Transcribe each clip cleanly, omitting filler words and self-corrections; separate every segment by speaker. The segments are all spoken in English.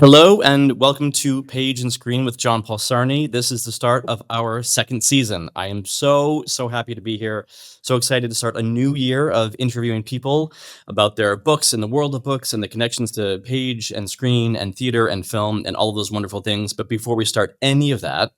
Speaker 1: Hello and welcome to Page and Screen with John-Paul SARNI. This is the start of our second season. I am so happy to be here. So excited to start a new year of interviewing people about their books and the world of books and the connections to page and screen and theater and film and all of those wonderful things. But before we start any of that,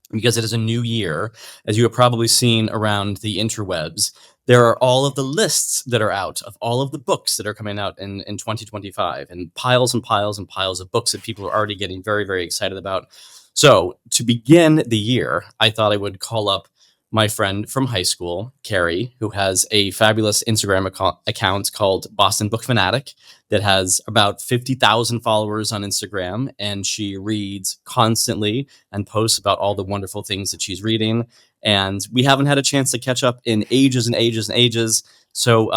Speaker 1: because it is a new year, as you have probably seen around the interwebs, there are all of the lists that are out of all of the books that are coming out in 2025, and piles and piles of books that people are already getting very excited about. So to begin the year, I thought I would call up my friend from high school, Carrie, who has a fabulous Instagram account called Boston Book Fanatic that has about 50,000 followers on Instagram, and she reads constantly and posts about all the wonderful things that she's reading. And we haven't had a chance to catch up in ages and ages and ages. So,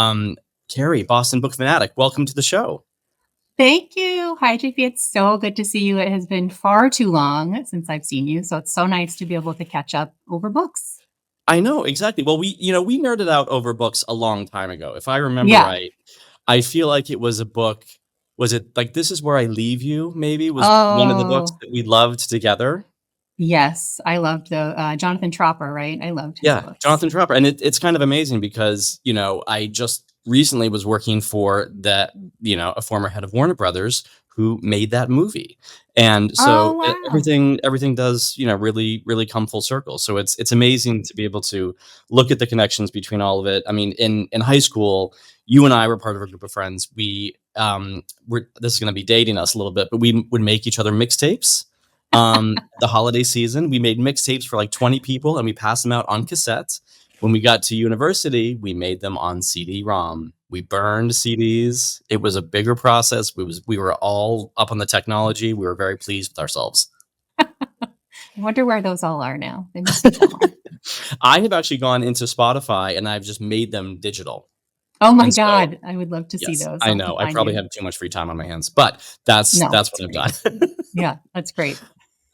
Speaker 1: Carrie, Boston Book Fanatic, welcome to the show.
Speaker 2: Thank you. Hi, JP. It's so good to see you. It has been far too long since I've seen you, so it's so nice to be able to catch up over books.
Speaker 1: I know, exactly. Well, we nerded out over books a long time ago. If I remember
Speaker 2: Yeah.
Speaker 1: right, I feel like it was a book. Was it like This Is Where I Leave You, maybe, was one of the books
Speaker 2: Oh,
Speaker 1: that we loved together?
Speaker 2: yes. I loved the Jonathan Tropper, right? I loved his
Speaker 1: Yeah,
Speaker 2: books.
Speaker 1: Jonathan Tropper, and it's kind of amazing because, I just recently was working for a former head of Warner Brothers who made that movie. And
Speaker 2: Oh,
Speaker 1: so
Speaker 2: wow.
Speaker 1: everything does, really come full circle. So it's amazing to be able to look at the connections between all of it. I mean, in high school, you and I were part of a group of friends. This is going to be dating us a little bit, but we would make each other mixtapes. The holiday season, we made mixtapes for like 20 people and we passed them out on cassette. When we got to university, we made them on CD-ROM. We burned CDs. It was a bigger process. We were all up on the technology. We were very pleased with ourselves.
Speaker 2: I wonder where those all are now. They must be somewhere.
Speaker 1: I have actually gone into Spotify and I've just made them digital.
Speaker 2: Oh my
Speaker 1: And so,
Speaker 2: God. I would love to see
Speaker 1: yes,
Speaker 2: those.
Speaker 1: I
Speaker 2: I'll have to
Speaker 1: know I
Speaker 2: find
Speaker 1: probably
Speaker 2: you.
Speaker 1: have too much free time on my hands, but that's
Speaker 2: No, it's
Speaker 1: what I've
Speaker 2: great.
Speaker 1: done.
Speaker 2: Yeah, that's great.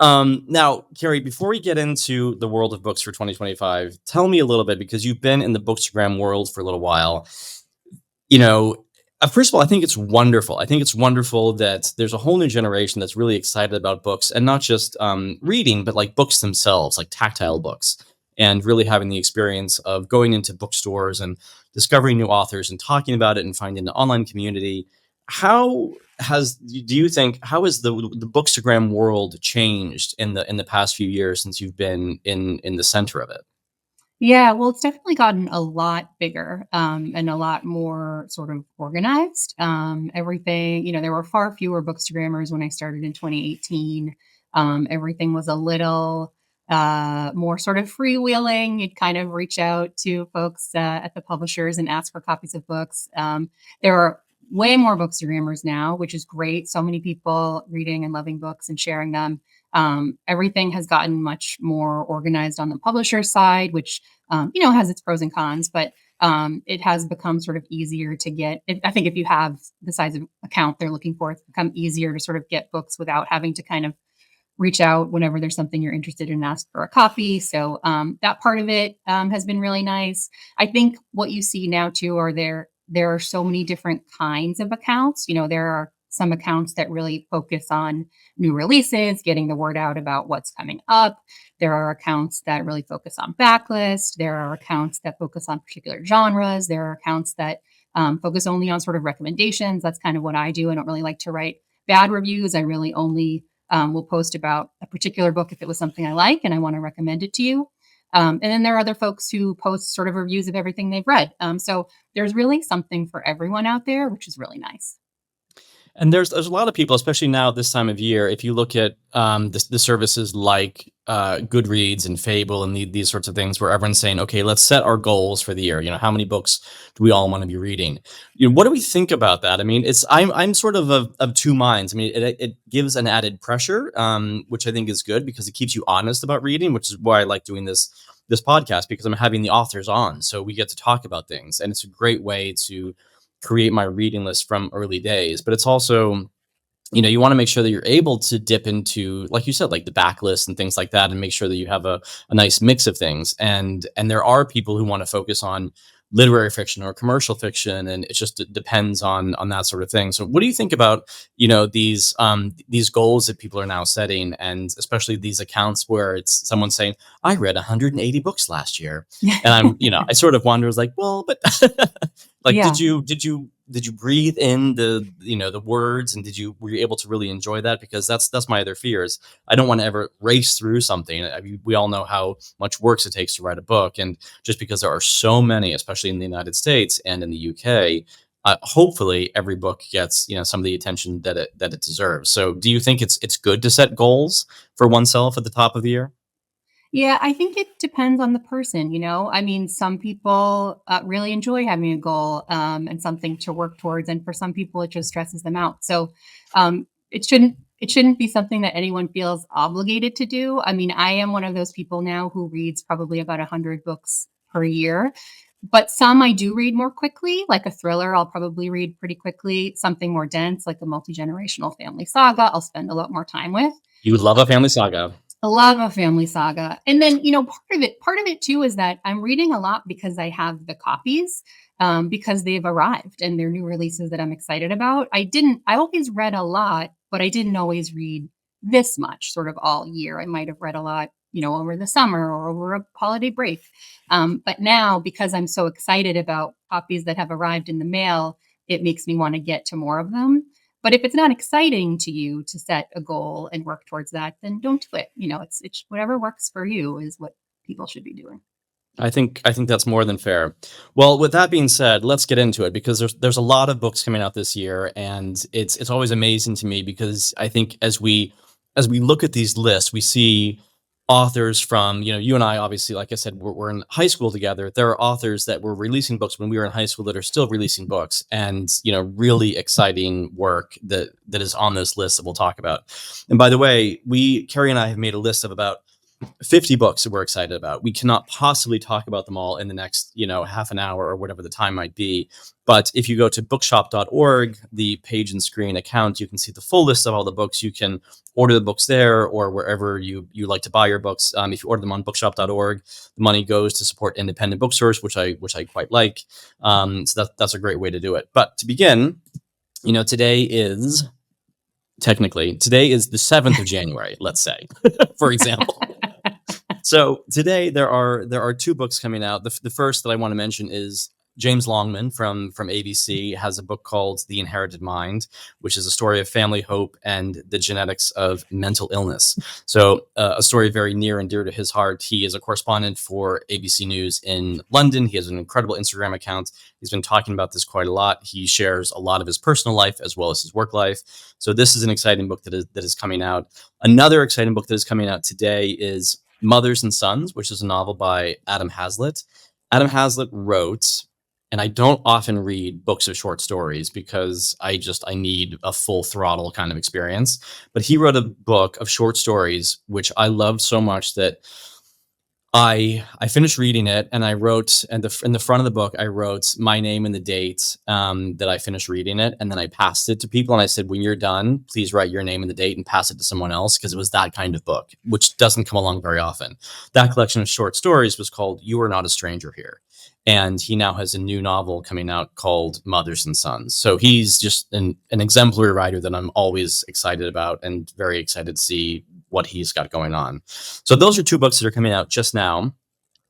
Speaker 1: Now, Carrie, before we get into the world of books for 2025, tell me a little bit because you've been in the Bookstagram world for a little while. You know, First of all, I think it's wonderful. I think it's wonderful that there's a whole new generation that's really excited about books and not just reading, but like books themselves, like tactile books, and really having the experience of going into bookstores and discovering new authors and talking about it and finding an online community. Do you think, how has the Bookstagram world changed in the past few years since you've been in the center of it?
Speaker 2: Yeah, well, it's definitely gotten a lot bigger, and a lot more sort of organized. Everything, there were far fewer bookstagrammers when I started in 2018. Everything was a little more sort of freewheeling. You'd kind of reach out to folks at the publishers and ask for copies of books. There are way more bookstagrammers now, which is great. So many people reading and loving books and sharing them. Everything has gotten much more organized on the publisher side, which has its pros and cons, but it has become sort of easier to get. I think if you have the size of account they're looking for, it's become easier to sort of get books without having to kind of reach out whenever there's something you're interested in and ask for a copy. So that part of it has been really nice. I think what you see now too are there are so many different kinds of accounts. There are some accounts that really focus on new releases, getting the word out about what's coming up. There are accounts that really focus on backlist. There are accounts that focus on particular genres. There are accounts that focus only on sort of recommendations. That's kind of what I do. I don't really like to write bad reviews. I really only will post about a particular book if it was something I like and I want to recommend it to you. And then there are other folks who post sort of reviews of everything they've read. So there's really something for everyone out there, which is really nice.
Speaker 1: And there's a lot of people, especially now this time of year. If you look at the services like Goodreads and Fable and these sorts of things, where everyone's saying, "Okay, let's set our goals for the year. How many books do we all want to be reading?" What do we think about that? I mean, I'm sort of two minds. I mean, it gives an added pressure, which I think is good because it keeps you honest about reading, which is why I like doing this podcast because I'm having the authors on, so we get to talk about things, and it's a great way to create my reading list from early days. But it's also, you want to make sure that you're able to dip into, like you said, like the backlist and things like that, and make sure that you have a nice mix of things. And there are people who want to focus on literary fiction or commercial fiction, and it just depends on that sort of thing. So what do you think about, these goals that people are now setting, and especially these accounts where it's someone saying, I read 180 books last year, and I sort of wonder, like, well, but like,
Speaker 2: Yeah.
Speaker 1: did you breathe in the words, and were you able to really enjoy that? Because that's my other fears. I don't want to ever race through something. I mean, we all know how much work it takes to write a book, and just because there are so many, especially in the United States and in the UK, hopefully every book gets some of the attention that it deserves. So, do you think it's good to set goals for oneself at the top of the year?
Speaker 2: Yeah, I think it depends on the person, you know? I mean, some people really enjoy having a goal and something to work towards, and for some people, it just stresses them out. So, it shouldn't be something that anyone feels obligated to do. I mean, I am one of those people now who reads probably about 100 books per year, but some I do read more quickly, like a thriller. I'll probably read pretty quickly. Something more dense, like a multi generational family saga, I'll spend a lot more time with.
Speaker 1: You love a family saga.
Speaker 2: A lot of a family saga. And then, part of it too is that I'm reading a lot because I have the copies, because they've arrived and they're new releases that I'm excited about. I always read a lot, but I didn't always read this much sort of all year. I might have read a lot, over the summer or over a holiday break. But now, because I'm so excited about copies that have arrived in the mail, it makes me want to get to more of them. But if it's not exciting to you to set a goal and work towards that, then don't do it. It's whatever works for you is what people should be doing.
Speaker 1: I think that's more than fair. Well, with that being said, let's get into it, because there's a lot of books coming out this year, and it's always amazing to me, because I think as we look at these lists, we see authors from, you and I, obviously, like I said, we're in high school together. There are authors that were releasing books when we were in high school that are still releasing books, and really exciting work that is on this list that we'll talk about. And by the way, Carrie and I have made a list of about 50 books that we're excited about. We cannot possibly talk about them all in the next, half an hour or whatever the time might be. But if you go to bookshop.org, the Page and Screen account, you can see the full list of all the books. You can order the books there or wherever you like to buy your books. If you order them on bookshop.org, the money goes to support independent bookstores, which I quite like. So that's a great way to do it. But to begin, today is the 7th of January, let's say, for example. So today there are two books coming out. The first that I want to mention is James Longman from ABC has a book called The Inherited Mind, which is a story of family hope and the genetics of mental illness. So a story very near and dear to his heart. He is a correspondent for ABC News in London. He has an incredible Instagram account. He's been talking about this quite a lot. He shares a lot of his personal life as well as his work life. So this is an exciting book that is coming out. Another exciting book that is coming out today is Mothers and Sons, which is a novel by Adam Hazlitt. Adam Hazlitt wrote, and I don't often read books of short stories because I need a full throttle kind of experience. But he wrote a book of short stories, which I loved so much that I finished reading it, and I wrote, and in the front of the book, I wrote my name and the date that I finished reading it, and then I passed it to people, and I said, when you're done, please write your name and the date and pass it to someone else, because it was that kind of book, which doesn't come along very often. That collection of short stories was called You Are Not a Stranger Here. And he now has a new novel coming out called Mothers and Sons. So he's just an exemplary writer that I'm always excited about, and very excited to see what he's got going on. So those are two books that are coming out just now.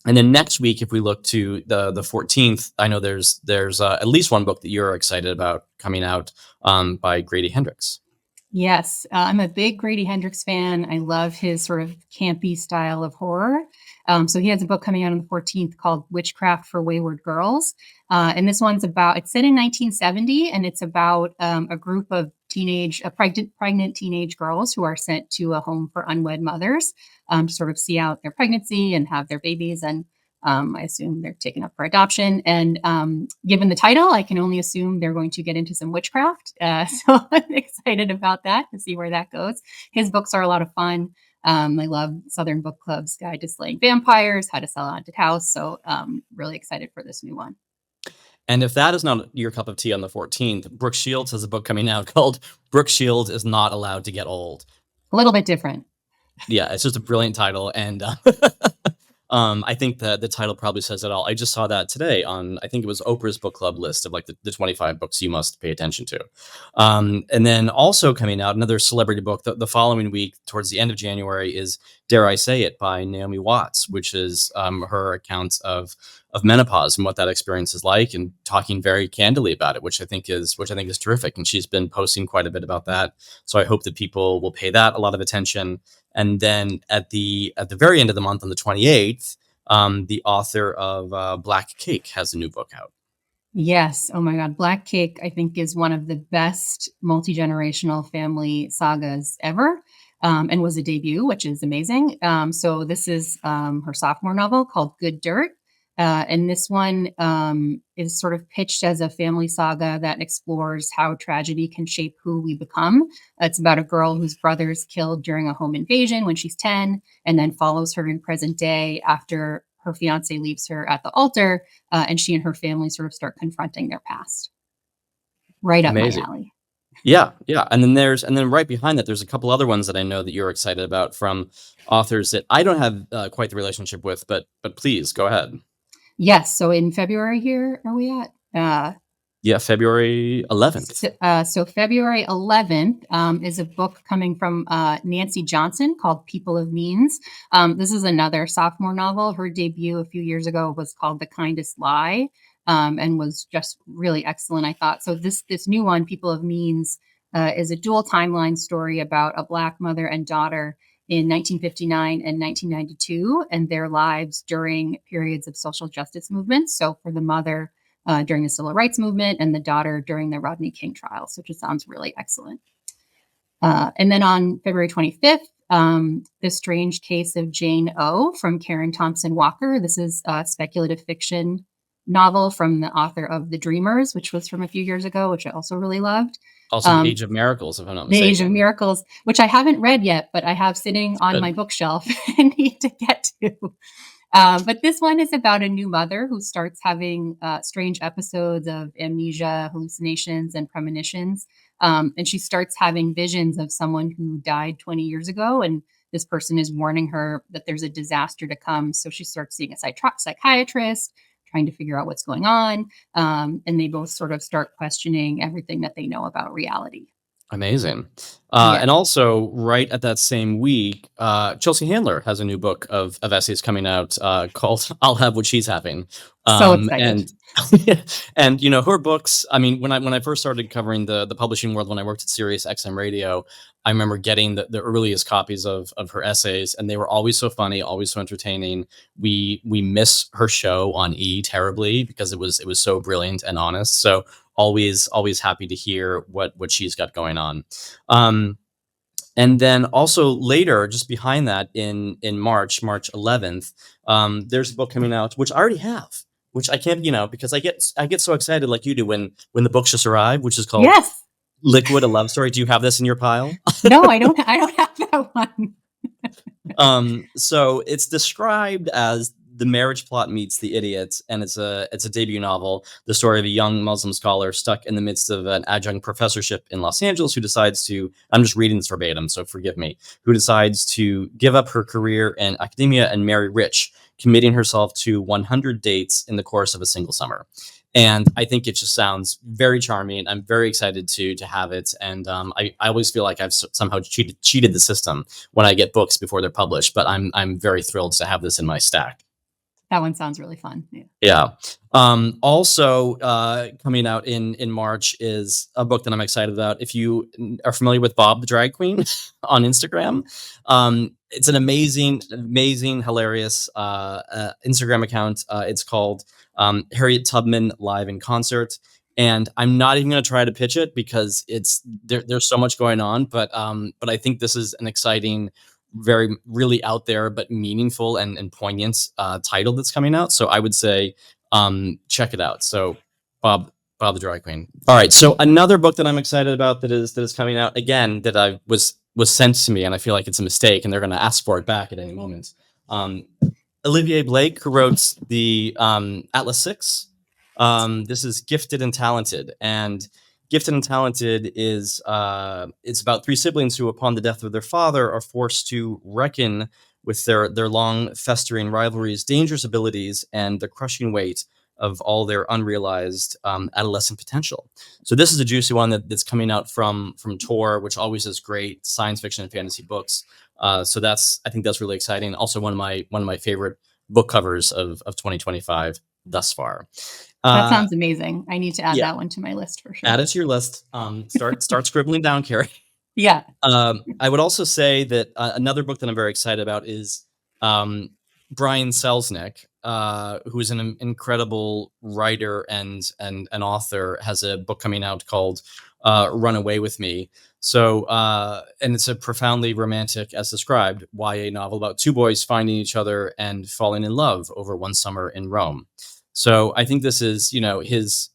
Speaker 1: And then next week, if we look to the 14th, I know there's at least one book that you're excited about coming out by Grady Hendrix.
Speaker 2: Yes, I'm a big Grady Hendrix fan. I love his sort of campy style of horror. So he has a book coming out on the 14th called Witchcraft for Wayward Girls. And this one's it's set in 1970, and it's about a group of pregnant teenage girls who are sent to a home for unwed mothers to sort of see out their pregnancy and have their babies. And I assume they're taken up for adoption. And given the title, I can only assume they're going to get into some witchcraft. So I'm excited about that to see where that goes. His books are a lot of fun. I love Southern Book Club's Guide to Slaying Vampires, How to Sell a Haunted House. So really excited for this new one.
Speaker 1: And if that is not your cup of tea on the 14th, Brooke Shields has a book coming out called Brooke Shields Is Not Allowed to Get Old.
Speaker 2: A little bit different.
Speaker 1: Yeah, it's just a brilliant title. And I think that the title probably says it all. I just saw that today on, I think it was Oprah's book club list of like the 25 books you must pay attention to. And then also coming out, another celebrity book the following week, towards the end of January, is Dare I Say It by Naomi Watts, which is her account of menopause and what that experience is like, and talking very candidly about it, which I think is terrific. And she's been posting quite a bit about that. So I hope that people will pay that a lot of attention. And then at the very end of the month, on the 28th, the author of Black Cake has a new book out.
Speaker 2: Yes. Oh my God. Black Cake, I think, is one of the best multi-generational family sagas ever, and was a debut, which is amazing. So this is her sophomore novel called Good Dirt. And this one is sort of pitched as a family saga that explores how tragedy can shape who we become. It's about a girl whose brother is killed during a home invasion when she's 10, and then follows her in present day after her fiance leaves her at the altar, and she and her family sort of start confronting their past. Right up my
Speaker 1: Amazing.
Speaker 2: alley.
Speaker 1: Yeah, yeah. And then right behind that, there's a couple other ones that I know that you're excited about, from authors that I don't have quite the relationship with, but please go ahead.
Speaker 2: Yes. So in February here, are we at?
Speaker 1: Yeah, February 11th.
Speaker 2: So February 11th is a book coming from Nancy Johnson called People of Means. This is another sophomore novel. Her debut a few years ago was called The Kindest Lie, and was just really excellent, I thought. So this new one, People of Means, is a dual timeline story about a Black mother and daughter in 1959 and 1992, and their lives during periods of social justice movements. So for the mother, during the civil rights movement, and the daughter during the Rodney King trials, which just sounds really excellent. And then on February 25th, The Strange Case of Jane O from Karen Thompson Walker. This is a speculative fiction novel from the author of The Dreamers, which was from a few years ago, which I also really loved.
Speaker 1: Also, The Age of Miracles, if I'm not
Speaker 2: The Age of
Speaker 1: mistaken.
Speaker 2: Miracles, which I haven't read yet, but I have sitting on
Speaker 1: Good.
Speaker 2: my bookshelf and need to get to. But this one is about a new mother who starts having strange episodes of amnesia, hallucinations, and premonitions. And she starts having visions of someone who died 20 years ago. And this person is warning her that there's a disaster to come. So she starts seeing a psychiatrist, trying to figure out what's going on. And they both sort of start questioning everything that they know about reality.
Speaker 1: Amazing.
Speaker 2: Yeah.
Speaker 1: And also, right at that same week, Chelsea Handler has a new book of essays coming out, called "I'll Have What She's Having,"
Speaker 2: So excited.
Speaker 1: and and her books. I mean, when I first started covering the publishing world, when I worked at Sirius XM Radio, I remember getting the earliest copies of her essays, and they were always so funny, always so entertaining. We miss her show on E terribly, because it was so brilliant and honest. So always happy to hear what she's got going on. Um, and then also later, just behind that, in March 11th, there's a book coming out which I already have, which I can't, because I get so excited like you do when the books just arrive, which is called
Speaker 2: Yes.
Speaker 1: Liquid: A Love Story. Do you have this in your pile?
Speaker 2: No, I don't. I don't have that one.
Speaker 1: So it's described as the marriage plot meets the idiot, and it's a debut novel, the story of a young Muslim scholar stuck in the midst of an adjunct professorship in Los Angeles, who decides to, I'm just reading this verbatim, so forgive me, who decides to give up her career in academia and marry rich, committing herself to 100 dates in the course of a single summer. And I think it just sounds very charming. I'm very excited to have it, and I always feel like I've somehow cheated the system when I get books before they're published. But I'm very thrilled to have this in my stack.
Speaker 2: That one sounds really fun. Yeah.
Speaker 1: Yeah. Also, coming out in March is a book that I'm excited about. If you are familiar with Bob the Drag Queen on Instagram, it's an amazing, hilarious Instagram account. It's called Harriet Tubman Live in Concert. And I'm not even going to try to pitch it, because there's so much going on. But I think this is an exciting, very really out there but meaningful and poignant title that's coming out. So I would say check it out. So Bob Bob the Drag Queen. All right. So another book that I'm excited about that is coming out again, that I was sent to me, and I feel like it's a mistake, and they're going to ask for it back at any moment. Um, Olivier Blake, who wrote the Atlas Six. This is Gifted and Talented, and Gifted and Talented is it's about three siblings who, upon the death of their father, are forced to reckon with their long festering rivalries, dangerous abilities, and the crushing weight of all their unrealized adolescent potential. So this is a juicy one that's coming out from Tor, which always has great science fiction and fantasy books. So that's I think that's really exciting. Also one of my favorite book covers of 2025 thus far.
Speaker 2: That
Speaker 1: Uh,
Speaker 2: sounds amazing. I need to add
Speaker 1: yeah,
Speaker 2: that one to my list for
Speaker 1: add
Speaker 2: sure.
Speaker 1: it to your list. Start scribbling down, Carrie.
Speaker 2: Yeah.
Speaker 1: I would also say that another book that I'm very excited about is um, Brian Selznick, who is an incredible writer and an author, has a book coming out called "Run Away with Me." So, and it's a profoundly romantic, as described, YA novel about two boys finding each other and falling in love over one summer in Rome. So I think this is,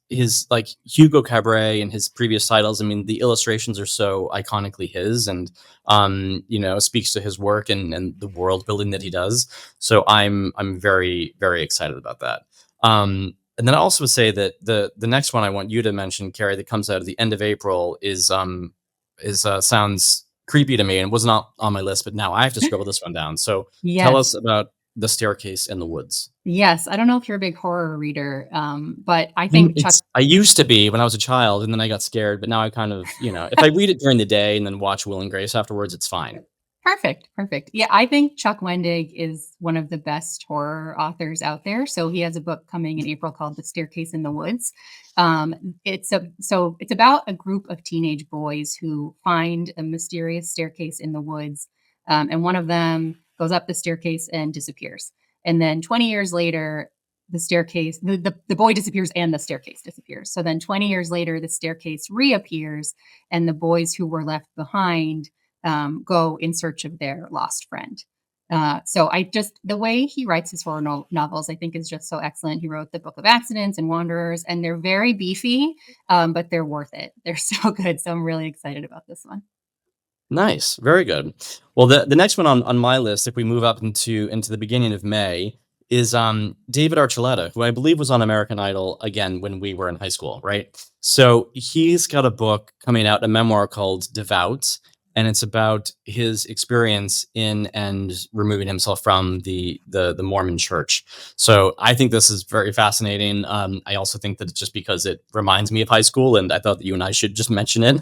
Speaker 1: his like Hugo Cabret and his previous titles. I mean, the illustrations are so iconically his, and speaks to his work and the world building that he does. So I'm very very excited about that. And then I also would say that the next one I want you to mention, Carrie, that comes out at the end of April is sounds creepy to me and was not on my list, but now I have to scribble this one down. So tell
Speaker 2: Yes.
Speaker 1: us about The Staircase in the Woods.
Speaker 2: Yes. I don't know if you're a big horror reader, but I think Chuck.
Speaker 1: I used to be when I was a child, and then I got scared, but now I kind of, if I read it during the day and then watch Will and Grace afterwards, it's fine.
Speaker 2: Perfect, perfect. Yeah, I think Chuck Wendig is one of the best horror authors out there. So he has a book coming in April called The Staircase in the Woods. It's about a group of teenage boys who find a mysterious staircase in the woods, and one of them goes up the staircase and disappears. And then 20 years later, the boy disappears and the staircase disappears. So then 20 years later, the staircase reappears, and the boys who were left behind go in search of their lost friend. So the way he writes his horror novels, I think is just so excellent. He wrote the Book of Accidents and Wanderers, and they're very beefy, but they're worth it. They're so good. So I'm really excited about this one.
Speaker 1: Nice, very good. Well, the next one on my list, if we move up into the beginning of May, is David Archuleta, who I believe was on American Idol again when we were in high school, right? So he's got a book coming out, a memoir called Devout, and it's about his experience in and removing himself from the Mormon Church. So I think this is very fascinating. I also think that it's just because it reminds me of high school, and I thought that you and I should just mention it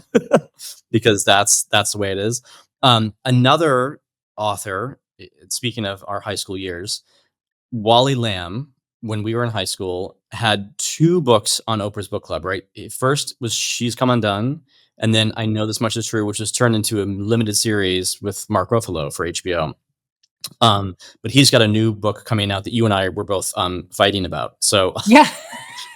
Speaker 1: because that's the way it is. Another author, speaking of our high school years, Wally Lamb, when we were in high school, had two books on Oprah's book club, right? First was She's Come Undone, and then I Know This Much Is True, which was turned into a limited series with Mark Ruffalo for HBO. But he's got a new book coming out that you and I were both fighting about. So
Speaker 2: Yeah.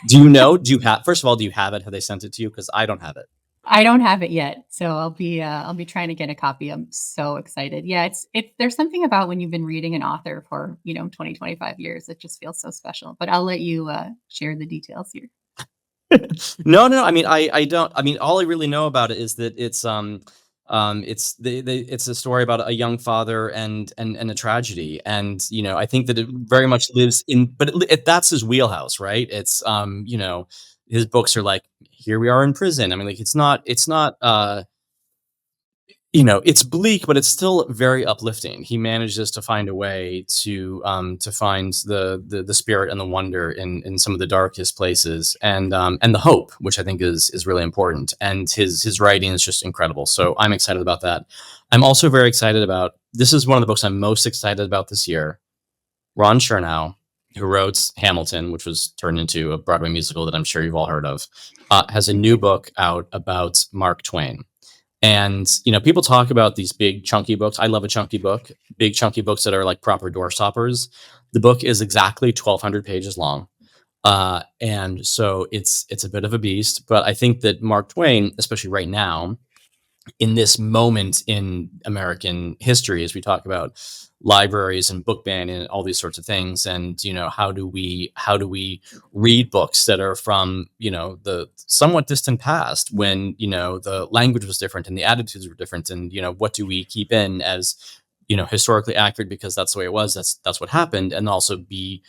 Speaker 1: do you have, first of all, do you have it? Have they sent it to you? Because I don't have it.
Speaker 2: I don't have it yet, so I'll be trying to get a copy. I'm so excited. Yeah, there's something about when you've been reading an author for 20, 25 years, it just feels so special. But I'll let you share the details here.
Speaker 1: No, no, I mean, I don't. I mean, all I really know about it is that it's it's a story about a young father and a tragedy, and I think that it very much lives in, but that's his wheelhouse, right? It's his books are like, here we are in prison. I mean, like it's bleak, but it's still very uplifting. He manages to find a way to find the spirit and the wonder in some of the darkest places, and the hope, which I think is really important. And his writing is just incredible. So I'm excited about that. I'm also very excited about, this is one of the books I'm most excited about this year. Ron Chernow, who wrote Hamilton, which was turned into a Broadway musical that I'm sure you've all heard of, has a new book out about Mark Twain. And people talk about these big chunky books. I love a chunky book, big chunky books that are like proper door stoppers. The book is exactly 1,200 pages long, and so it's a bit of a beast. But I think that Mark Twain, especially right now, in this moment in American history, as we talk about libraries and book banning and all these sorts of things, and how do we read books that are from the somewhat distant past, when the language was different and the attitudes were different, and what do we keep in as historically accurate because that's the way it was, that's what happened, and also be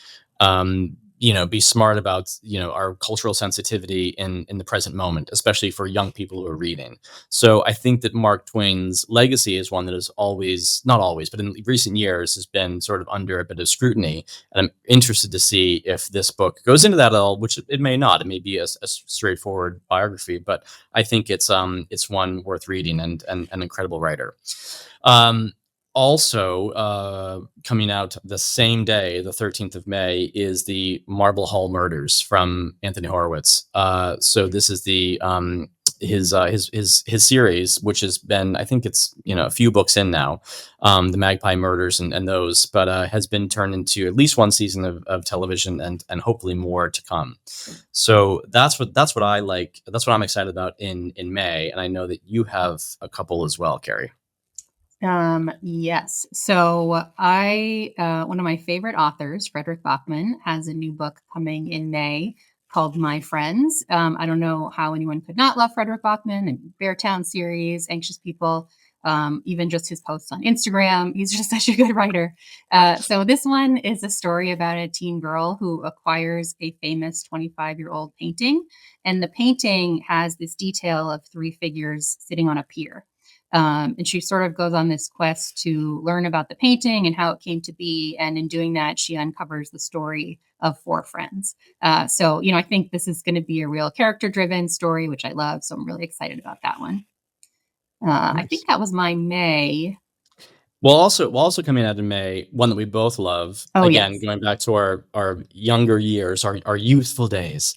Speaker 1: be smart about our cultural sensitivity in the present moment, especially for young people who are reading. So I think that Mark Twain's legacy is one that is always, not always, but in recent years has been sort of under a bit of scrutiny. And I'm interested to see if this book goes into that at all, which it may not. It may be a straightforward biography, but I think it's one worth reading, and an incredible writer. Um, Also, coming out the same day, the 13th of May, is the Marble Hall Murders from Anthony Horowitz. So this is the his series, which has been, I think it's a few books in now, the Magpie Murders and those, but has been turned into at least one season of television, and hopefully more to come. So that's what I like. That's what I'm excited about in May, and I know that you have a couple as well, Carrie.
Speaker 2: Yes. So one of my favorite authors, Frederick Bachman, has a new book coming in May called My Friends. I don't know how anyone could not love Frederick Bachman and Beartown series, Anxious People, even just his posts on Instagram. He's just such a good writer. So this one is a story about a teen girl who acquires a famous 25-year-old painting. And the painting has this detail of three figures sitting on a pier. And she sort of goes on this quest to learn about the painting and how it came to be. And in doing that, she uncovers the story of four friends. So, I think this is going to be a real character driven story, which I love. So I'm really excited about that one. I
Speaker 1: Nice.
Speaker 2: think that was my May.
Speaker 1: Well, also coming out in May, one that we both love.
Speaker 2: Oh,
Speaker 1: Again,
Speaker 2: yes.
Speaker 1: going back to our younger years, our youthful days.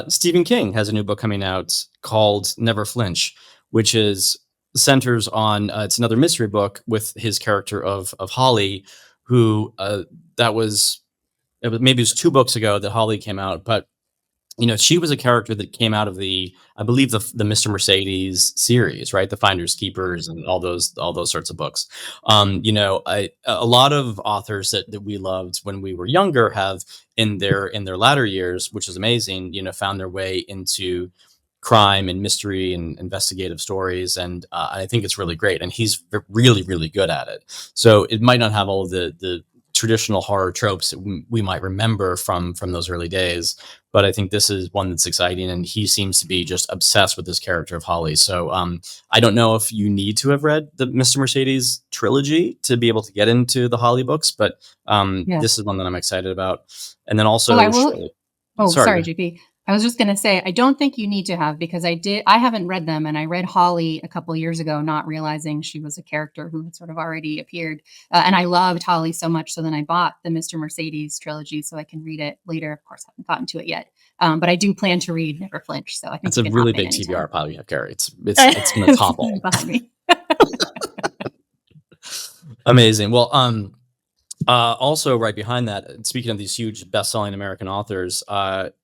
Speaker 1: Stephen King has a new book coming out called Never Flinch, which is centers on it's another mystery book with his character of Holly, who that was maybe it was 2 books ago that Holly came out, but she was a character that came out of I believe the Mr. Mercedes series, right? The Finders Keepers and all those sorts of books. A lot of authors that we loved when we were younger have in their latter years, which is amazing, found their way into crime and mystery and investigative stories, and I think it's really great, and he's really, really good at it. So it might not have all of the traditional horror tropes that we might remember from those early days, but I think this is one that's exciting, and he seems to be just obsessed with this character of Holly. So I don't know if you need to have read the Mr. Mercedes trilogy to be able to get into the Holly books, but
Speaker 2: Yeah.
Speaker 1: this is one that I'm excited about. And then
Speaker 2: Oh, I
Speaker 1: also,
Speaker 2: will. Oh,
Speaker 1: sorry,
Speaker 2: sorry, JP. I was just going to say, I don't think you need to have, because I haven't read them, and I read Holly a couple years ago, not realizing she was a character who had sort of already appeared. And I loved Holly so much. So then I bought the Mr. Mercedes trilogy so I can read it later. Of course, I haven't gotten to it yet. But I do plan to read Never Flinch. So I think
Speaker 1: that's
Speaker 2: you
Speaker 1: a
Speaker 2: can hop
Speaker 1: really
Speaker 2: in
Speaker 1: big
Speaker 2: anytime.
Speaker 1: TBR pile you have, Gary. It's going to topple.
Speaker 2: Behind me.
Speaker 1: Amazing. Well, also right behind that, speaking of these huge best-selling American authors,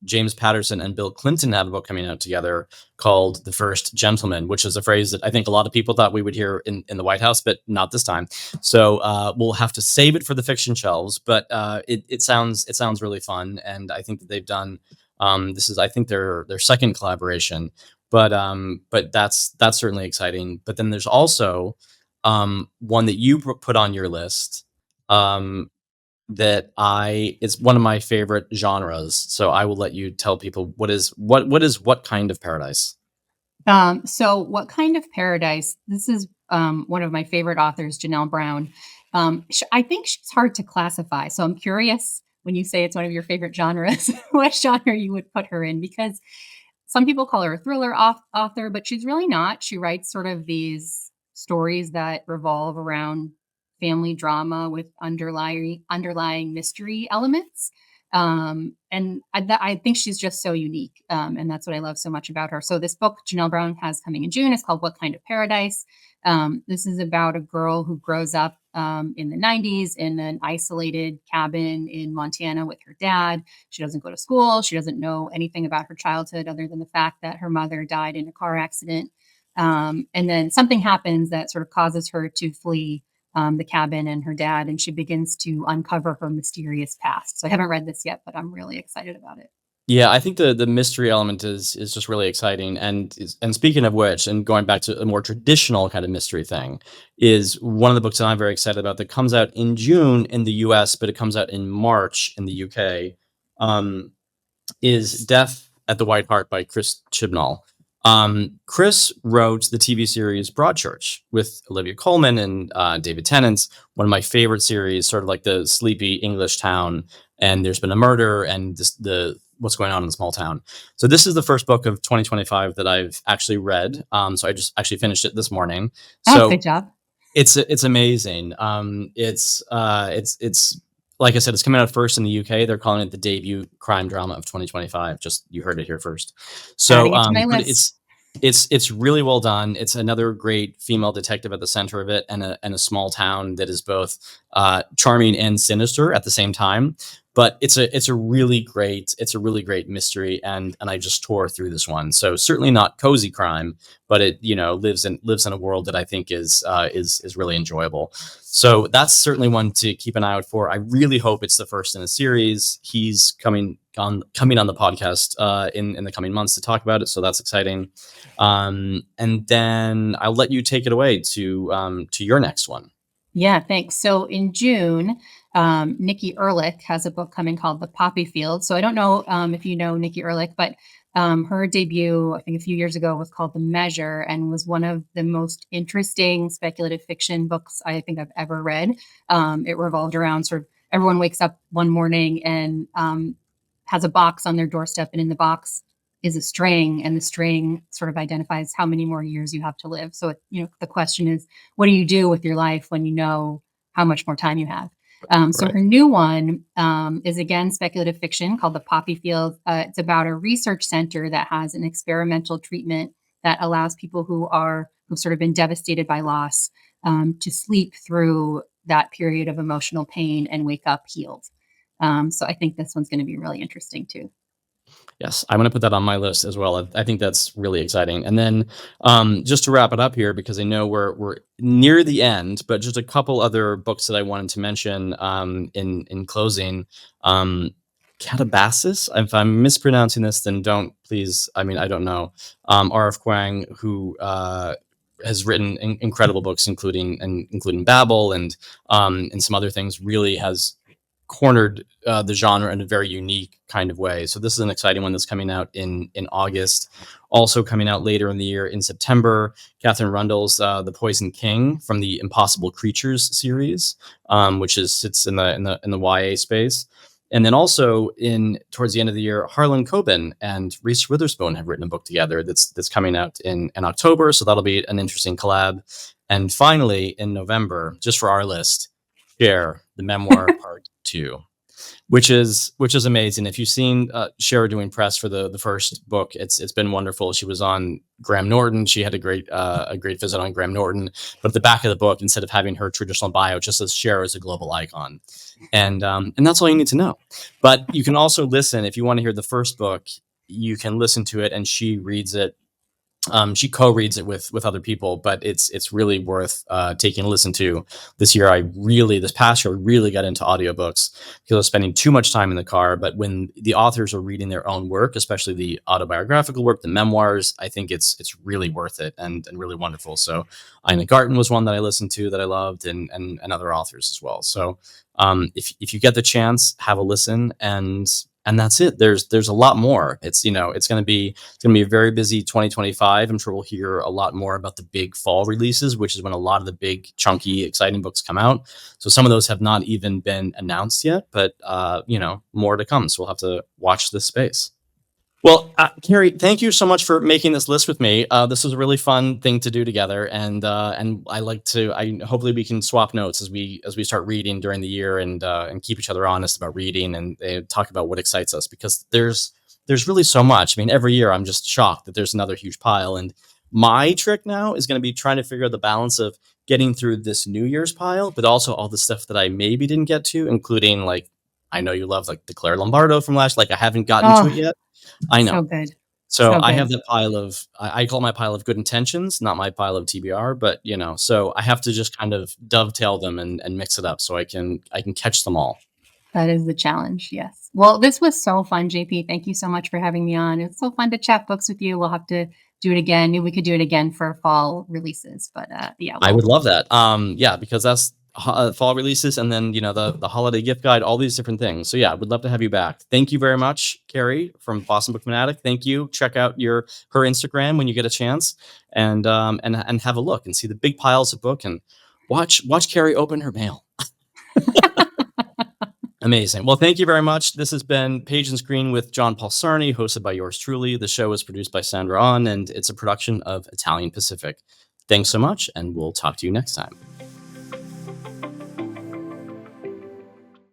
Speaker 1: James Patterson and Bill Clinton have a book coming out together called The First Gentleman, which is a phrase that I think a lot of people thought we would hear in the White House, but not this time. So we'll have to save it for the fiction shelves. But it sounds really fun, and I think that they've done this is, I think, their second collaboration. But that's certainly exciting. But then there's also one that you put on your list, um, that I it's one of my favorite genres. So I will let you tell people what kind of paradise.
Speaker 2: So what kind of paradise? This is one of my favorite authors, Janelle Brown. I think she's hard to classify. So I'm curious, when you say it's one of your favorite genres, what genre you would put her in, because some people call her a thriller author, but she's really not. She writes sort of these stories that revolve around family drama with underlying mystery elements. And I think she's just so unique, and that's what I love so much about her. So this book Janelle Brown has coming in June is called What Kind of Paradise. This is about a girl who grows up in the 90s in an isolated cabin in Montana with her dad. She doesn't go to school. She doesn't know anything about her childhood other than the fact that her mother died in a car accident. And then something happens that sort of causes her to flee the cabin and her dad, and she begins to uncover her mysterious past. So I haven't read this yet, but I'm really excited about it.
Speaker 1: Yeah, I think the mystery element is just really exciting. And speaking of which, and going back to a more traditional kind of mystery thing, is one of the books that I'm very excited about that comes out in June in the US, but it comes out in March in the UK. is Death at the White Hart by Chris Chibnall. Chris wrote the TV series Broadchurch with Olivia Colman and David Tennant, one of my favorite series, sort of like the sleepy English town, and there's been a murder and the what's going on in the small town. So this is the first book of 2025 that I've actually read. So I just actually finished it this morning.
Speaker 2: Oh, good
Speaker 1: So
Speaker 2: job.
Speaker 1: it's amazing. It's like I said, it's coming out first in the UK. They're calling it the debut crime drama of 2025. Just you heard it here first. So,
Speaker 2: Adding it to my
Speaker 1: but
Speaker 2: list.
Speaker 1: it's really well done. It's another great female detective at the center of it, and a small town that is both charming and sinister at the same time. But it's a really great mystery, and I just tore through this one. So certainly not cozy crime, but it lives in a world that I think is really enjoyable. So that's certainly one to keep an eye out for. I really hope it's the first in a series. He's coming on the podcast in the coming months to talk about it, so that's exciting. And then I'll let you take it away to your next one.
Speaker 2: Yeah, thanks. So in June, Nikki Erlich has a book coming called The Poppy Field. So I don't know if you know Nikki Erlich, but her debut, I think a few years ago, was called The Measure and was one of the most interesting speculative fiction books I think I've ever read. It revolved around sort of everyone wakes up one morning and has a box on their doorstep, and in the box is a string, and the string sort of identifies how many more years you have to live. So, the question is, what do you do with your life when you know how much more time you have? So
Speaker 1: Right.
Speaker 2: her new one is again speculative fiction called The Poppy Field. It's about a research center that has an experimental treatment that allows people who've sort of been devastated by loss to sleep through that period of emotional pain and wake up healed. So I think this one's going to be really interesting too.
Speaker 1: Yes, I'm going to put that on my list as well. I think that's really exciting. And then just to wrap it up here, because I know we're near the end, but just a couple other books that I wanted to mention in closing. Catabasis. If I'm mispronouncing this, then don't please. I mean, I don't know. R.F. Kuang, who has written incredible books, including Babel and some other things, really has cornered the genre in a very unique kind of way. So this is an exciting one that's coming out in August. Also coming out later in the year in September, Catherine Rundle's The Poison King from the Impossible Creatures series, which sits in the YA space. And then also towards the end of the year, Harlan Coben and Reese Witherspoon have written a book together that's coming out in October. So that'll be an interesting collab. And finally, in November, just for our list, Share the Memoir Part 2, which is amazing. If you've seen Cher doing press for the first book, it's been wonderful. She was on Graham Norton. She had a great visit on Graham Norton. But at the back of the book, instead of having her traditional bio, it just says Cher is a global icon, and that's all you need to know. But you can also listen if you want to hear the first book. You can listen to it, and she reads it. She co-reads it with other people, but it's really worth taking a listen to. This past year, I really got into audiobooks because I was spending too much time in the car. But when the authors are reading their own work, especially the autobiographical work, the memoirs, I think it's really worth it and really wonderful. So Ina Garten was one that I listened to that I loved, and other authors as well. So if you get the chance, have a listen, and that's it. There's a lot more. It's going to be a very busy 2025. I'm sure we'll hear a lot more about the big fall releases, which is when a lot of the big, chunky, exciting books come out. So some of those have not even been announced yet, but more to come. So we'll have to watch this space. Well, Carrie, thank you so much for making this list with me. This was a really fun thing to do together, and I like to. Hopefully we can swap notes as we start reading during the year, and keep each other honest about reading and talk about what excites us, because there's really so much. I mean, every year I'm just shocked that there's another huge pile, and my trick now is going to be trying to figure out the balance of getting through this New Year's pile, but also all the stuff that I maybe didn't get to, including like I know you love like the Claire Lombardo from last. Like I haven't gotten to it
Speaker 2: Oh,
Speaker 1: yet. I know.
Speaker 2: so good.
Speaker 1: So
Speaker 2: So
Speaker 1: I have
Speaker 2: good.
Speaker 1: that pile of I call it my pile of good intentions, not my pile of TBR, but so I have to just kind of dovetail them and mix it up so I can catch them all.
Speaker 2: That is the challenge. Yes. Well, this was so fun, JP. Thank you so much for having me on. It's so fun to chat books with you. We'll have to do it again. Maybe we could do it again for fall releases, but yeah,
Speaker 1: I would
Speaker 2: we'll
Speaker 1: love that. Yeah, because fall releases, and then the holiday gift guide, all these different things. So yeah, I would love to have you back. Thank you very much, Carrie from Boston Book Fanatic. Thank you. Check out her Instagram when you get a chance, and have a look and see the big piles of book, and watch Carrie open her mail. Amazing. Well, thank you very much. This has been Page and Screen with John-Paul Sarni, hosted by yours truly. The show is produced by Sandra On, and it's a production of Italian Pacific. Thanks so much, and we'll talk to you next time.